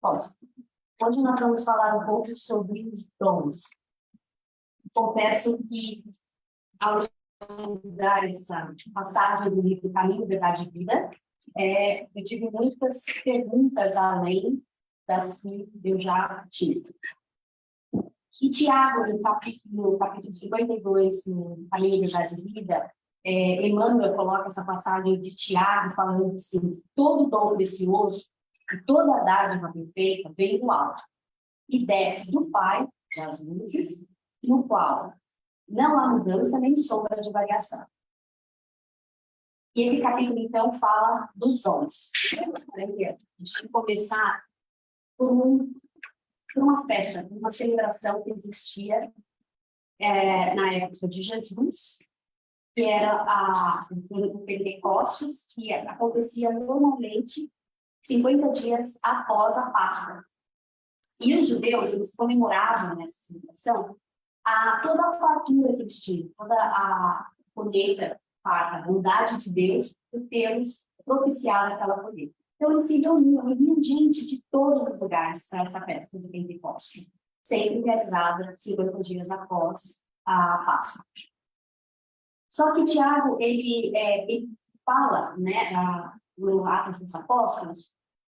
Bom, hoje nós vamos falar um pouco sobre os dons. Confesso que, ao estudar essa passagem do livro Caminho, Verdade e Vida, eu tive muitas perguntas além das que eu já tive. E Tiago, no capítulo 52, no Caminho, Verdade e Vida, Emmanuel coloca essa passagem de Tiago falando assim: todo dom precioso e toda dádiva perfeita vem do alto e desce do Pai das luzes, no qual não há mudança nem sombra de variação. E esse capítulo, então, fala dos dons. A gente vai começar por uma festa, uma celebração que existia na época de Jesus, que era o Pentecostes, que acontecia normalmente 50 dias após a Páscoa. E os judeus, eles comemoravam nessa celebração toda a fartura que eles tinham, toda a colheita, a bondade de Deus por ter-los propiciado aquela colheita. Então, eles se reuniam gente de todos os lugares para essa festa do Pentecostes, sempre realizada 50 dias após a Páscoa. Só que Tiago, ele fala, né, no Atos dos Apóstolos,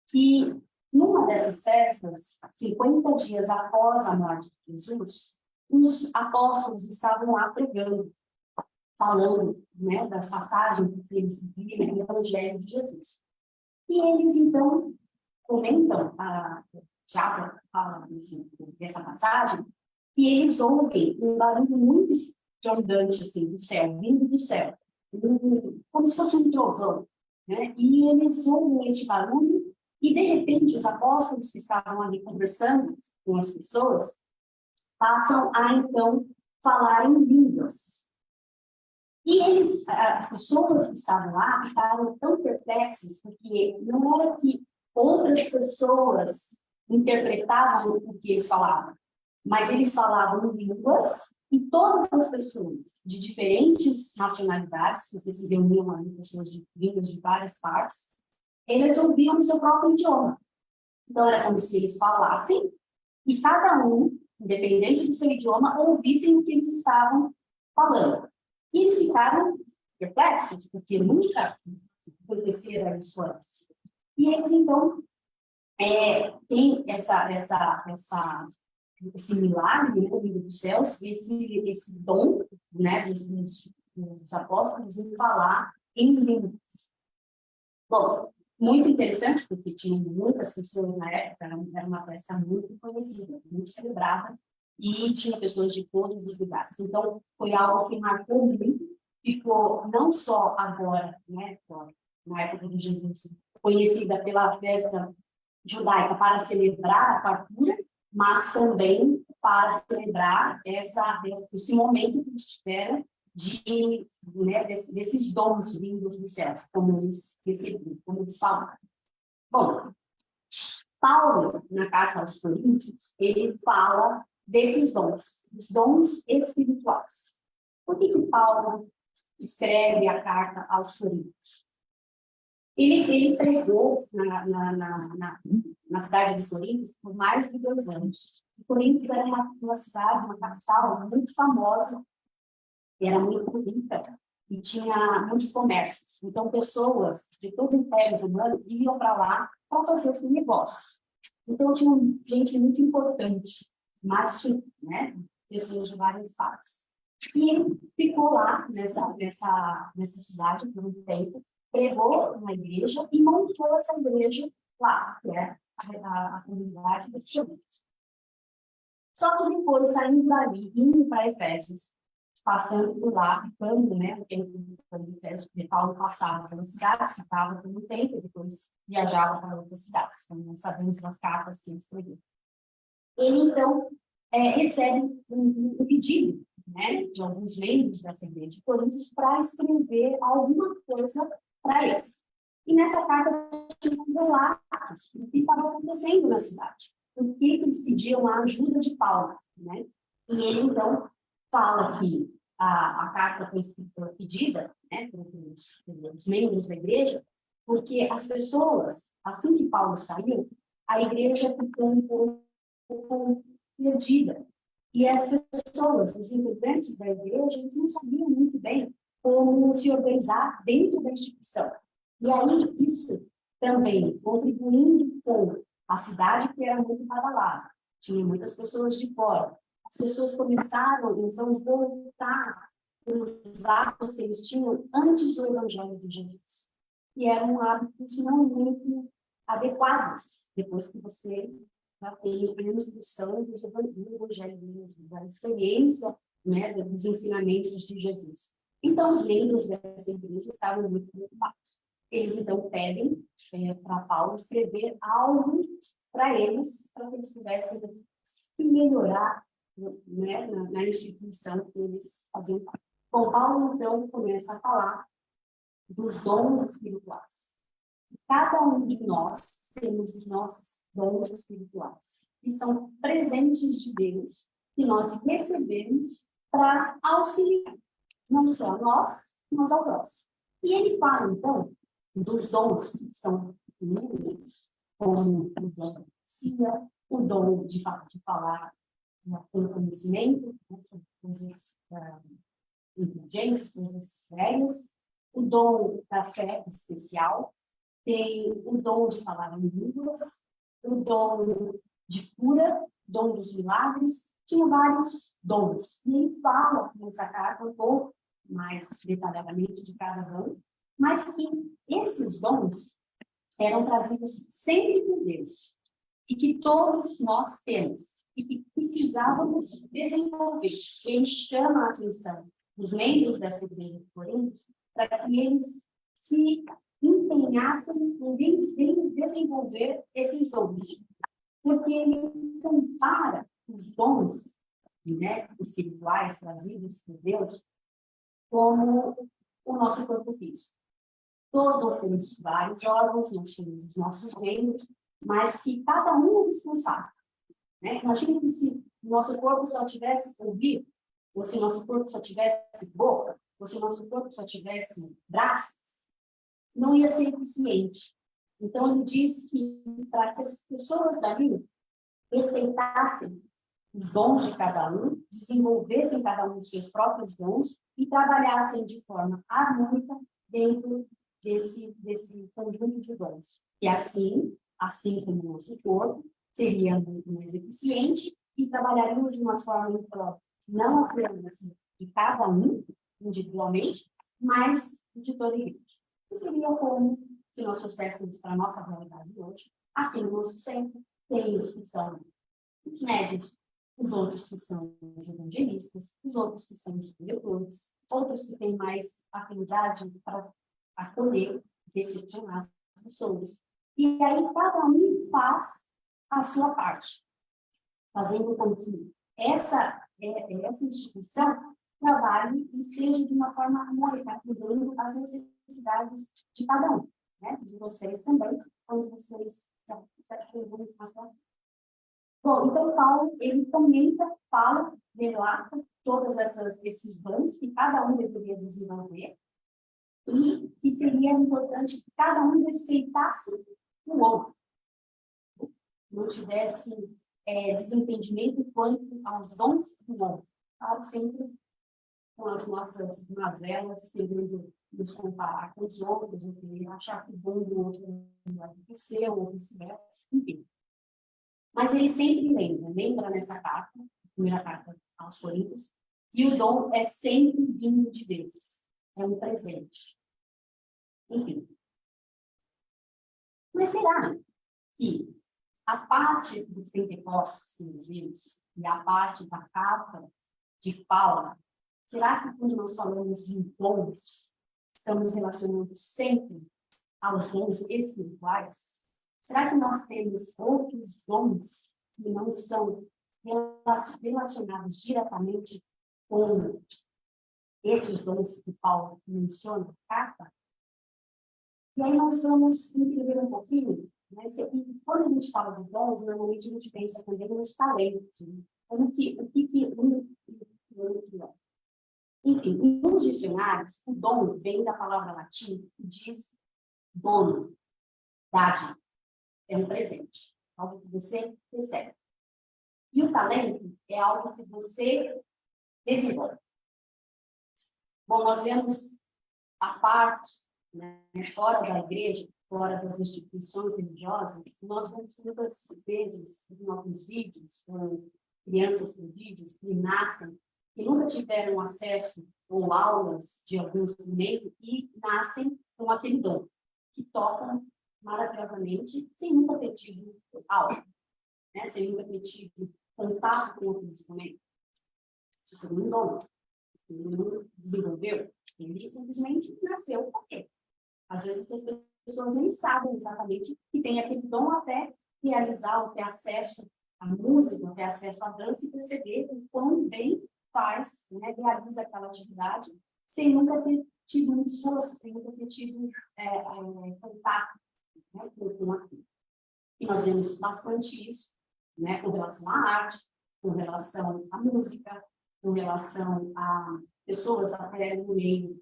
que numa dessas festas, 50 dias após a morte de Jesus, os apóstolos estavam lá pregando, falando, né, das passagens que eles viram no Evangelho de Jesus. E eles, então, comentam, Tiago fala dessa passagem, que eles ouvem um barulho muito estrondante, assim, do céu, vindo do céu, como se fosse um trovão, né? E eles ouvem esse barulho e, de repente, os apóstolos que estavam ali conversando com as pessoas passam a, então, falar em línguas. E as pessoas que estavam lá ficaram tão perplexas, porque não era que outras pessoas interpretavam o que eles falavam, mas eles falavam em línguas e todas as pessoas de diferentes nacionalidades, porque se reuniam ali pessoas de línguas de várias partes, eles ouviam o seu próprio idioma. Então, era como se eles falassem e cada um, independente do seu idioma, ouvissem o que eles estavam falando. E eles ficaram perplexos, porque nunca aconteceram isso antes. E eles, então, têm esse milagre, né, vindo dos céus, esse dom, né, dos apóstolos em falar em línguas. Bom, muito interessante, porque tinham muitas pessoas na época, era uma festa muito conhecida, muito celebrada, e tinha pessoas de todos os lugares. Então, foi algo que marcou muito, ficou não só agora, né, na época de Jesus, conhecida pela festa judaica para celebrar a fartura, mas também para celebrar esse momento que eles tiveram né, desses dons vindos do céu, como eles recebiam, como eles falaram. Bom, Paulo, na carta aos Coríntios, ele fala desses dons, os dons espirituais. Por que Paulo escreve a carta aos Coríntios? Ele pregou na cidade de Coríntios por mais de 2 anos. E Coríntios era uma cidade, uma capital muito famosa, era muito rica e tinha muitos comércios. Então, pessoas de todo o Império Romano iam para lá para fazer os negócios. Então, tinha gente muito importante, mas tinha, né, pessoas de várias partes. E ele ficou lá nessa cidade por um tempo, pregou uma igreja e montou essa igreja lá, que é a comunidade dos judeus. Só que depois, saindo dali, indo para Efésios, passando por lá, ficando, né, no tempo de Efésios, porque Paulo passava pelas cidades, ficava por um tempo, e depois viajava para outras cidades, como nós sabemos das cartas que ele escreveu. Ele, então, recebe um pedido, né, de alguns membros dessa igreja de Coríntios para escrever alguma coisa para eles. E nessa carta tinha relatos do que estava acontecendo na cidade. Por que eles pediam a ajuda de Paulo, né? E ele, então, fala que a carta foi pedida, né, pelos membros da igreja, porque as pessoas, assim que Paulo saiu, a igreja ficou um pouco perdida. E as pessoas, os integrantes da igreja, eles não sabiam muito bem como se organizar dentro da instituição. E aí, isso também contribuindo com a cidade que era muito badalada, tinha muitas pessoas de fora. As pessoas começaram, então, a voltar os hábitos que eles tinham antes do Evangelho de Jesus, que eram hábitos não muito adequados, depois que você já teve a instrução do Evangelho, da experiência, né, dos ensinamentos de Jesus. Então, os membros dessa igreja estavam muito preocupados. Eles, então, pedem para Paulo escrever algo para eles, para que eles pudessem se melhorar, né, na instituição que eles faziam parte. Bom, Paulo, então, começa a falar dos dons espirituais. Cada um de nós temos os nossos dons espirituais, que são presentes de Deus, que nós recebemos para auxiliar, não só a nós, mas ao próximo. E ele fala, então, dos dons que são inúmeros, como o dom da profecia, o dom de falar com conhecimento, coisas inteligentes, coisas sérias, o dom da fé especial, tem o dom de falar em línguas, o dom de cura, dom dos milagres, tinha vários dons. E ele fala nessa carta um pouco mais detalhadamente de cada dom, mas que esses dons eram trazidos sempre por Deus, e que todos nós temos, e que precisávamos desenvolver. Ele chama a atenção dos membros dessa igreja de Corinto para que eles se empenhassem em desenvolver esses dons. Porque ele compara os dons, né, espirituais trazidos por Deus como o nosso corpo físico. Todos temos vários órgãos, nós temos os nossos membros, mas que cada um é responsável. Né? Imagina que se o nosso corpo só tivesse ouvido, ou se o nosso corpo só tivesse boca, ou se o nosso corpo só tivesse braços, não ia ser eficiente. Então, ele diz que para que as pessoas dali respeitassem os dons de cada um, desenvolvessem cada um os seus próprios dons e trabalhassem de forma harmônica dentro desse conjunto de dons. E assim como o nosso corpo, seria mais eficiente e trabalharíamos de uma forma própria, não apenas de cada um, individualmente, mas de toda a igreja. E seria como se nós trouxéssemos para a nossa realidade hoje, aqui no nosso centro, tem os que são os médios, os outros que são os evangelistas, os outros que são os diretores, outros que têm mais afinidade para acolher, recepcionar as pessoas. E aí cada um faz a sua parte, fazendo com que essa instituição trabalhe e esteja de uma forma harmônica, atendendo às necessidades de cada um, né? De vocês também, quando vocês perguntam a sua. Bom, então Paulo, ele comenta, fala, relata todos esses dons que cada um deveria desenvolver e que seria importante que cada um respeitasse o outro, não tivesse desentendimento quanto aos dons do outro. Claro, sempre com as nossas mazelas, querendo nos comparar com os outros, ou querer achar que o bom do outro é melhor do que o seu, ou vice-versa, enfim. Mas ele sempre lembra nessa carta, primeira carta aos Coríntios, que o dom é sempre vindo de Deus, é um presente. Enfim. Mas será que a parte dos Pentecostes que nós vimos e a parte da carta de Paulo, será que quando nós falamos em dons, estamos relacionando sempre aos dons espirituais? Será que nós temos outros dons que não são relacionados diretamente com esses dons que Paulo menciona na carta? E aí nós vamos entender um pouquinho, né? E quando a gente fala de dons, normalmente a gente pensa também nos talentos. Né? O que é. Enfim, nos dicionários, o dom vem da palavra latim que diz dono, dádiva. é um presente, algo que você recebe. E o talento é algo que você desenvolve. Bom, nós vemos a parte, né, fora da igreja, fora das instituições religiosas, nós vemos muitas vezes em alguns vídeos, crianças com vídeos que nascem, que nunca tiveram acesso ou aulas de algum instrumento e nascem com aquele dom, que tocam maravilhosamente, sem nunca ter tido aula, né? Sem nunca ter tido contato com outro instrumento. Isso é um dom. Ele não desenvolveu, ele simplesmente nasceu com quê? Às vezes as pessoas nem sabem exatamente que tem aquele dom até realizar, ou ter acesso à música, ou ter acesso à dança e perceber o quão bem faz, né, realiza aquela atividade, sem nunca ter tido um esforço, sem nunca ter tido contato, né, com aquilo. E nós vemos bastante isso, né, com relação à arte, com relação à música, com relação a pessoas até no meio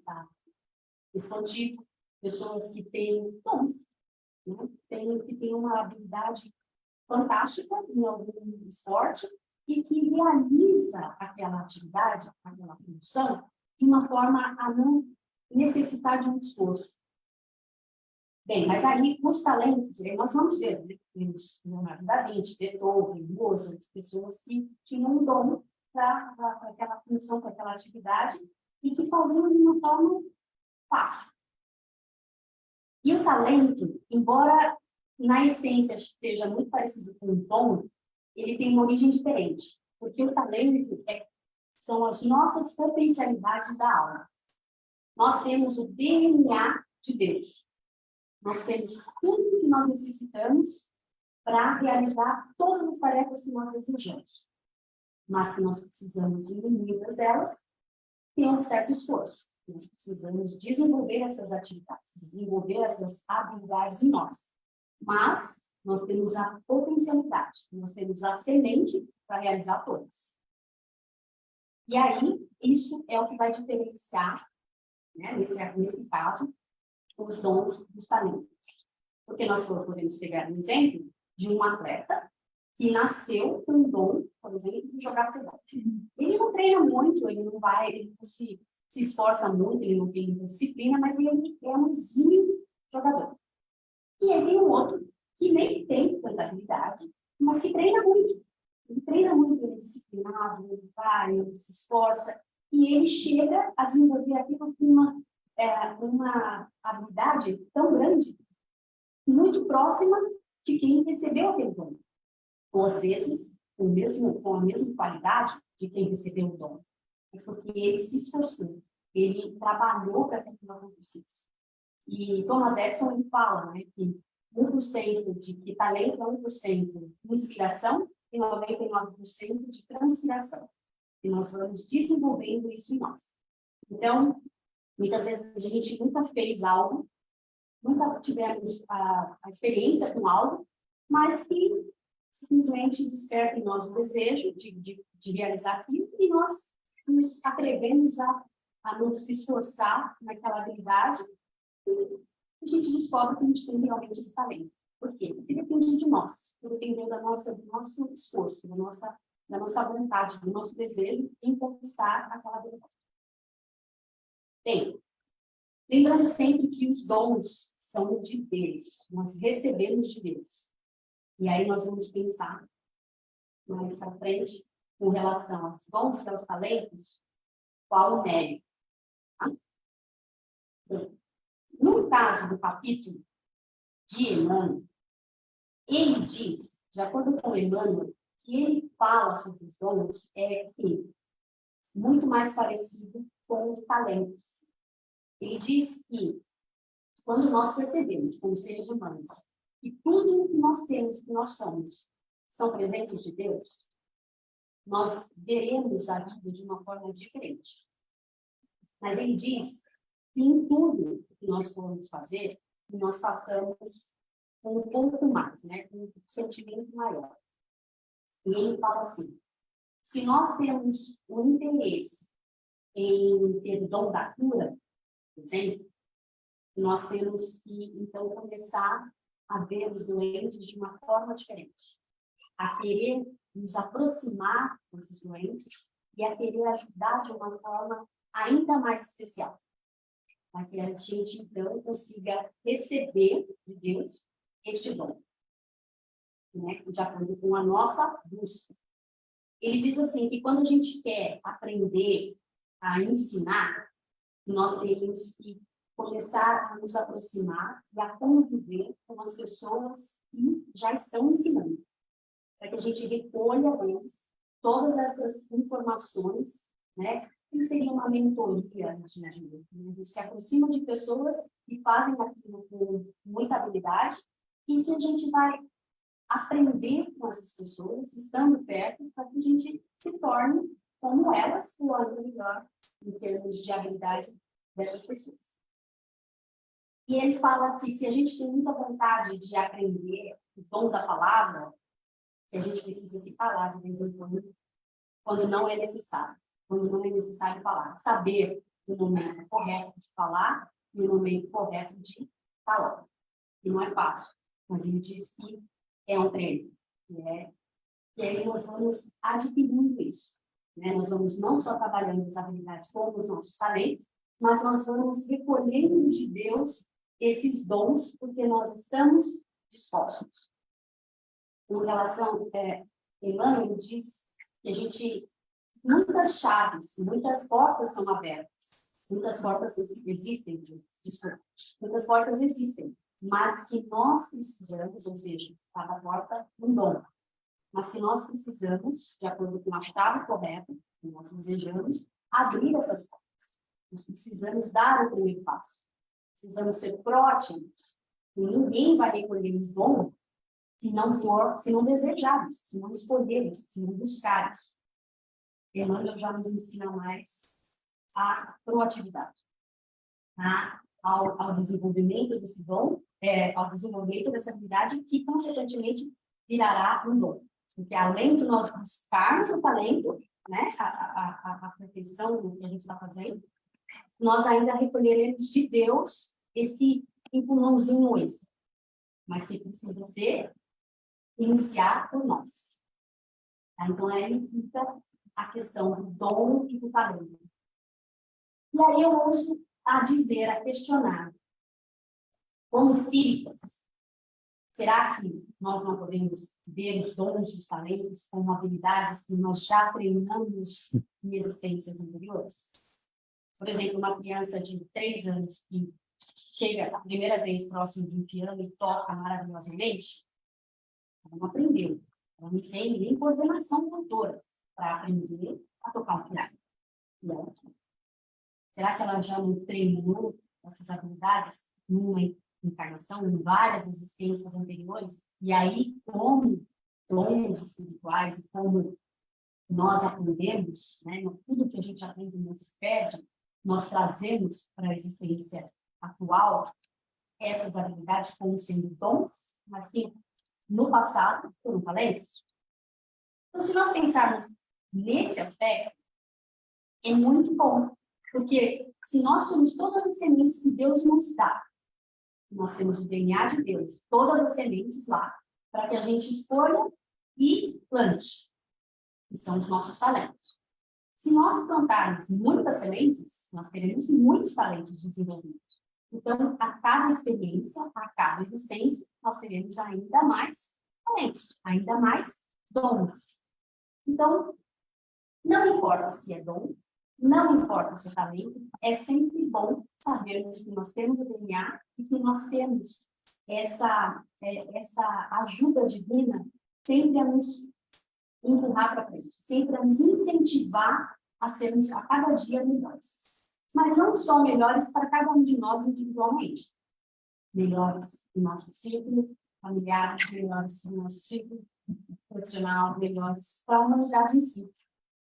esportivo, pessoas que têm dons, né, que têm uma habilidade fantástica em algum esporte e que realiza aquela atividade, aquela função, de uma forma a não necessitar de um esforço. Bem, mas aí, os talentos, nós vamos ver, né? Temos Leonardo da Vinci, Beethoven, Mozart, pessoas que tinham um dom para aquela função, para aquela atividade, e que faziam de uma forma fácil. E o talento, embora na essência esteja muito parecido com o dom, ele tem uma origem diferente, porque o talento são as nossas potencialidades da alma. Nós temos o DNA de Deus. Nós temos tudo que nós necessitamos para realizar todas as tarefas que nós desejamos. Mas que nós precisamos, em muitas delas, ter um certo esforço. Nós precisamos desenvolver essas atividades, desenvolver essas habilidades em nós. Mas nós temos a potencialidade, nós temos a semente para realizar todas. E aí, isso é o que vai diferenciar, né, nesse caso, os dons dos talentos. Porque nós podemos pegar um exemplo de um atleta que nasceu com o dom, por exemplo, de jogar futebol. Ele não treina muito, ele não se esforça muito, ele não tem disciplina, mas ele é um exímio jogador. E aí tem um outro que nem tem tanta habilidade, mas que treina muito. Ele treina muito, ele é disciplinado, ele vai, ele se esforça, e ele chega a desenvolver aquilo com uma habilidade tão grande, muito próxima de quem recebeu aquele dom. Ou, às vezes, com a mesma qualidade de quem recebeu o dom. Mas porque ele se esforçou, ele trabalhou para que aquilo acontecesse. E Thomas Edison ele fala, né, que 1% de talento é 1% de inspiração e 99% de transpiração. E nós vamos desenvolvendo isso em nós. Então, muitas vezes a gente nunca fez algo, nunca tivemos a experiência com algo, mas que simplesmente desperta em nós o desejo de realizar aquilo e nós nos atrevemos a nos esforçar naquela habilidade e a gente descobre que a gente tem realmente esse talento. Por quê? Porque depende de nós, depende do nosso esforço, da nossa vontade, do nosso desejo em conquistar aquela habilidade. Bem, lembrando sempre que os dons são de Deus, nós recebemos de Deus. E aí nós vamos pensar mais à frente com relação aos dons e aos talentos, qual o mérito. Tá? No caso do capítulo de Emmanuel, ele diz, de acordo com Emmanuel, que ele fala sobre os dons que muito mais parecido com os talentos. Ele diz que quando nós percebemos, como seres humanos, que tudo o que nós temos, que nós somos, são presentes de Deus, nós veremos a vida de uma forma diferente. Mas ele diz que em tudo que nós formos fazer, nós façamos com um pouco mais, né? Com um sentimento maior. E ele fala assim, se nós temos um interesse em ter o dom da cura, por exemplo, nós temos que, então, começar a ver os doentes de uma forma diferente, a querer nos aproximar desses doentes e a querer ajudar de uma forma ainda mais especial, para que a gente, então, consiga receber de Deus este dom, né, de acordo com a nossa busca. Ele diz assim, que quando a gente quer aprender a ensinar, nós temos que começar a nos aproximar e a conviver com as pessoas que já estão ensinando, para que a gente recolha deles todas essas informações, né? Que seria uma mentoria, a gente imagina. A gente se aproxima de pessoas que fazem aquilo com muita habilidade e que a gente vai aprender com essas pessoas, estando perto, para que a gente se torne como elas, ou ainda melhor, em termos de habilidade dessas pessoas. E ele fala que se a gente tem muita vontade de aprender o dom da palavra, que a gente precisa se calar de vez em quando não é necessário. Quando não é necessário falar. Saber o momento correto de falar e o momento correto de falar. E não é fácil, mas ele diz que é um treino. E aí nós vamos adquirindo isso. Né? Nós vamos não só trabalhando as habilidades como os nossos talentos, mas nós vamos recolhendo de Deus esses dons, porque nós estamos dispostos. Em relação, Emmanuel diz que a gente, muitas chaves, muitas portas são abertas, muitas portas existem, desculpa, muitas portas existem, mas que nós precisamos, ou seja, cada porta um dom, mas que nós precisamos, de acordo com a chave correta, que nós desejamos, abrir essas portas. Nós precisamos dar o primeiro passo. Precisamos ser proativos. E ninguém vai recolher os dons se não desejar isso, se não escolher isso, se não buscar isso. Emmanuel já nos ensina mais a proatividade, ao desenvolvimento desse dom, ao desenvolvimento dessa habilidade que, consequentemente, virará um dom. Porque, além de nós buscarmos o talento, né, a perfeição do que a gente está fazendo, nós ainda recolheremos de Deus esse empurrãozinho extra, mas que precisa ser iniciar por nós. Tá? Então, aí fica a questão do dom e do talento. E aí eu uso a dizer, a questionar, como espíritas, será que nós não podemos ver os dons e os talentos como habilidades que nós já treinamos em existências anteriores? Por exemplo, uma criança de 3 anos que chega a primeira vez próximo de um piano e toca maravilhosamente, ela não aprendeu, ela não tem nem coordenação motora para aprender a tocar um piano. Será que ela já não treinou essas habilidades numa encarnação, em várias existências anteriores? E aí, como dons espirituais e como nós aprendemos, né, tudo que a gente aprende não se perde, nós trazemos para a existência atual essas habilidades como sendo dons, mas que no passado foram talentos. Então, se nós pensarmos nesse aspecto, é muito bom, porque se nós temos todas as sementes que Deus nos dá, nós temos o DNA de Deus, todas as sementes lá, para que a gente escolha e plante, que são os nossos talentos. Se nós plantarmos muitas sementes, nós teremos muitos talentos desenvolvidos. Então, a cada experiência, a cada existência, nós teremos ainda mais talentos, ainda mais dons. Então, não importa se é dom, não importa se é talento, é sempre bom sabermos que nós temos o DNA e que nós temos essa ajuda divina sempre a nos empurrar para frente, sempre a nos incentivar a sermos a cada dia melhores. Mas não só melhores para cada um de nós individualmente. Melhores no nosso círculo familiar, melhores no nosso círculo profissional, melhores para a humanidade em si.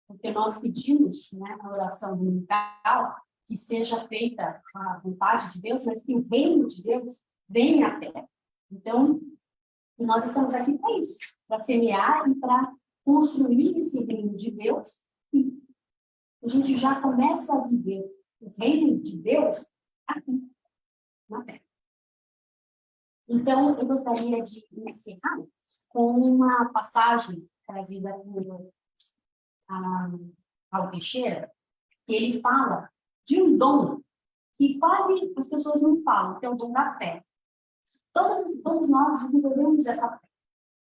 Porque nós pedimos, né, na oração dominical, que seja feita a vontade de Deus, mas que o reino de Deus venha à Terra. Então, nós estamos aqui para isso, para semear e para construir esse reino de Deus, e a gente já começa a viver o reino de Deus aqui, na Terra. Então, eu gostaria de encerrar com uma passagem trazida por Paulo Teixeira, que ele fala de um dom que quase as pessoas não falam, que é o dom da fé. Todos nós desenvolvemos essa fé,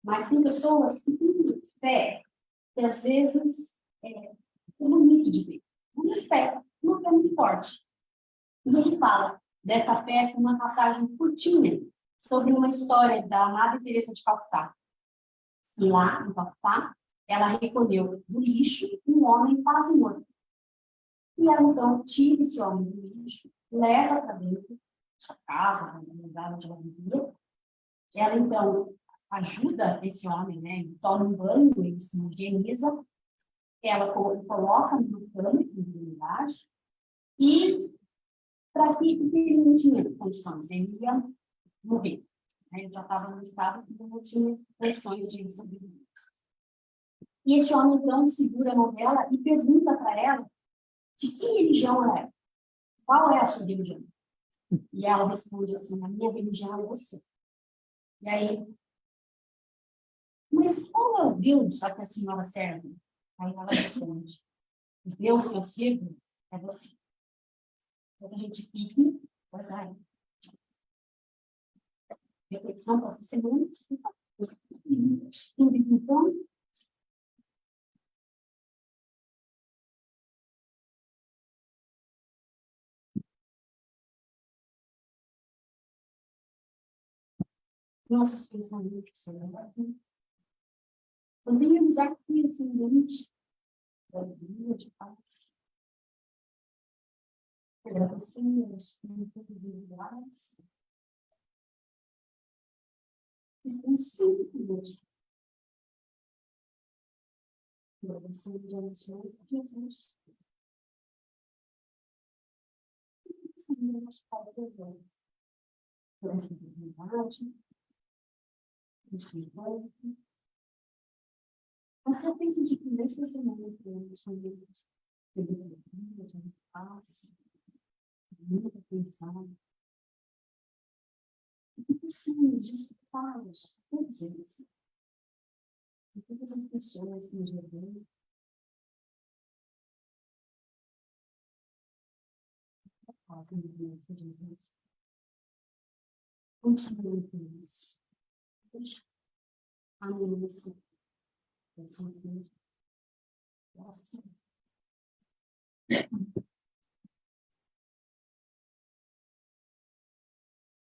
mas tem pessoas que têm fé que às vezes é bonito de ver. Uma fé muito forte. E ele fala dessa fé com uma passagem curtinha sobre uma história da Madre Teresa de Calcutá. E lá, em Calcutá, ela recolheu do lixo um homem quase morto. E ela, então, tira esse homem do lixo, leva para dentro da sua casa, para o lugar onde ela vivia. Ela, então, ajuda esse homem, né? Ele toma um banho, ele se higieniza, ela coloca no pano de dignidade, e para que ele não tinha condições, ele ia morrer. Né? Ele já estava no estado que não tinha condições de sobreviver. E esse homem, então, segura a mão dela e pergunta para ela de que religião ela é. Qual é a sua religião? E ela responde assim, a minha religião é você. E aí, mas qual é o Deus a que a senhora serve? Aí ela responde, o Deus que eu sirvo é você. Então a gente fique com essa reflexão para essa semana. Então, nossos pensamentos, também usar aqui esse ambiente de alegria, de paz. Agradecemos todos os individuais que estão sempre conosco. Agradecemos a Jesus, Jesus. Agradecemos para o Deus por essa oportunidade, este encontro. A certeza de que nessa semana temos momentos de alegria, de paz, de muita atenção, e que possamos desfrutá-los todos eles, de todas as pessoas que nos rodeiam, a paz e a graça de Jesus. Continue com isso. Amém. Graças a Deus.